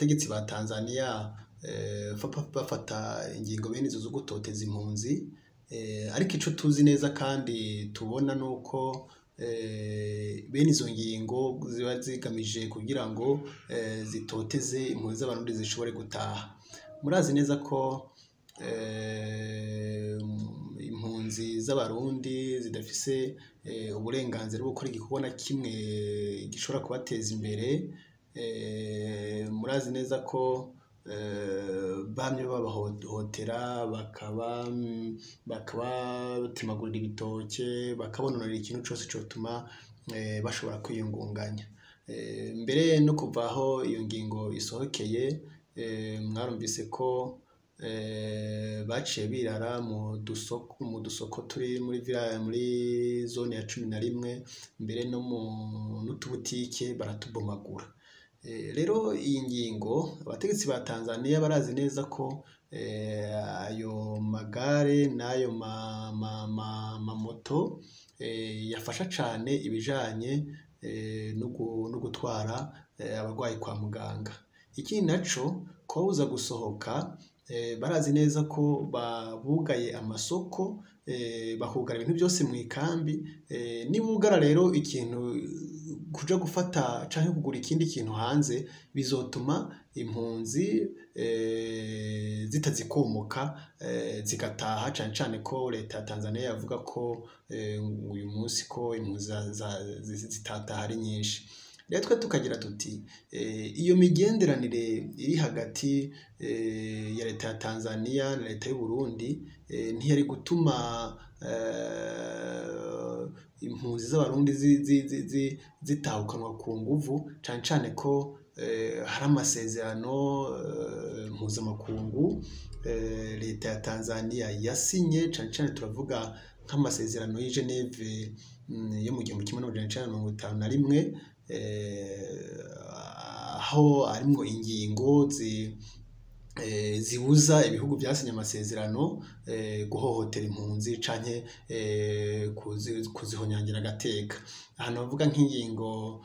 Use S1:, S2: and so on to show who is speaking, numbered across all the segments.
S1: abategetsi ba Tanzaniya bafata ingingo bene izo zo gutoteza impunzi, ariko ico tuzi neza kandi tubona nuko bene izo ngingo ziba zigamije kugira ngo zitoteze impunzi z'Abarundi zishobore gutaha. Murazi neza ko impunzi z'Abarundi zidafise uburenganzira bwo gukora igikorwa na kimwe gishobora kubateza imbere. Murazi neza ko bamye babahohotera, bakabatemagurira ibitoke, bakabononera ikintu cose cotuma bashobora kwiyungunganya. Mbere no kuva aho iyo ngingo isohokeye, mwarumvise ko baciye birara mu dusoko turi muri zone ya 11, mbere no n'utubutike baratubomagura. Rero iyi ngingo abategetsi ba Tanzaniya barazi neza ko ayo magare n'ayo mamoto yafasha cane ibijanye no gutwara abarwayi kwa muganga. Ikindi naco kubabuza gusohoka, barazi neza ko bugaye amasoko, bakugara ibintu byose mw'ikambi. Nibugara rero ikintu kuja gufata canke kugura ikindi kintu hanze, bizotuma impunzi zitazikomoka zigataha, cane cane ko leta ya Tanzaniya yavuga ko uyu munsi ko impunzi zitataha ari nyinshi. Rero twe tukagira tuti iyo migenderanire iri hagati ya leta ya Tanzaniya na leta y'u Burundi ntiyari gutuma impunzi z'Abarundi zitahukanwa ku nguvu, cane cane ko hari amasezerano mpuzamakungu leta ya Tanzaniya yasinye, cane cane turavuga nk'amasezerano y'i Geneve yo mu 1951, aho arimwo ingingo zibuza ibihugu vyasinye amasezerano guhohotera impunzi canke kuzihonyangira agateka. Aha novuga nk'ingingo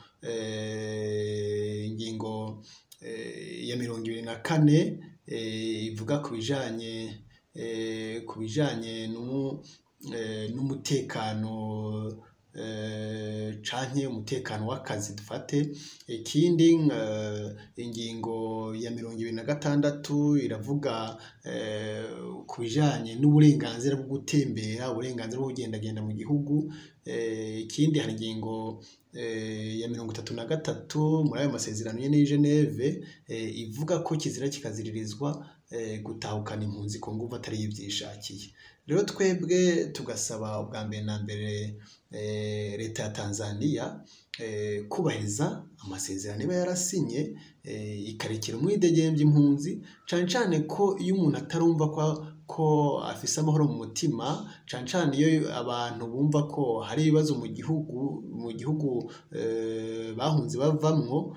S1: ya 24 ivuga ku bijanye n'umutekano canke umutekano w'akazi dufate. Ikindi ingingo ya 26 iravuga ku bijanye n'uburenganzira bwo gutembera, uburenganzira bwo kugendagenda mu gihugu. Ikindi hari ingingo ya 33 muri ayo masezerano nyene y'i Geneve ivuga ko kizira kikaziririzwa gutahukana impunzi ku nguvu atari yivyishakiye. Rero twebwe tugasaba ubwa mbere na mbere leta ya Tanzaniya kubahiriza amasezerano iba yarasinye, ikarekera umwidegemvya impunzi, cane cane ko iyo umuntu atarumva ko afise amahoro mu mutima, cane cane iyo abantu bumva ko hari ibibazo mu gihugu bahunze bavamwo,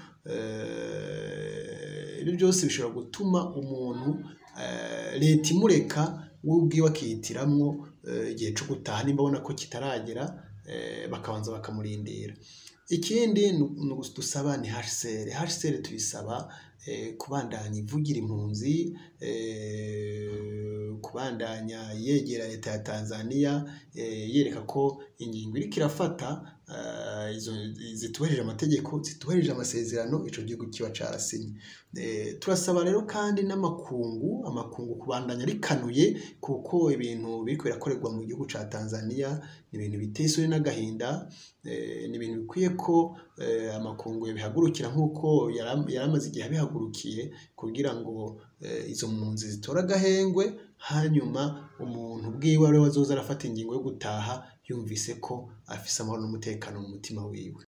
S1: ibyo byose bishobora gutuma umuntu leta imureka we ubwiwe akihitiramwo igihe co gutaha, nimba abona ko kitaragera bakabanza bakamurindira. Ikindi dusaba ni HCR tuyisaba kubandanya ivugira impunzi, kubandanya yegera leta ya Tanzaniya, yereka ko ingingo iriko irafata zitubahirije amategeko, zitubahirije amasezerano ico gihugu kiba carasinye. Turasaba rero kandi n'amakungu kubandanya rikanuye, kuko ibintu biriko birakorerwa mu gihugu ca Tanzaniya ni ibintu biteye isoni n'agahinda. Ni ibintu bikwiye ko amakungu yabihagurukira nk'uko yaramaze igihe abihagurukiye, kugira ngo izo mpunzi zitora agahengwe, hanyuma umuntu bwiwe ariwe azoza arafata ingingo yo gutaha yumvise ko afise amahoro n'umutekano mu mutima wiwe.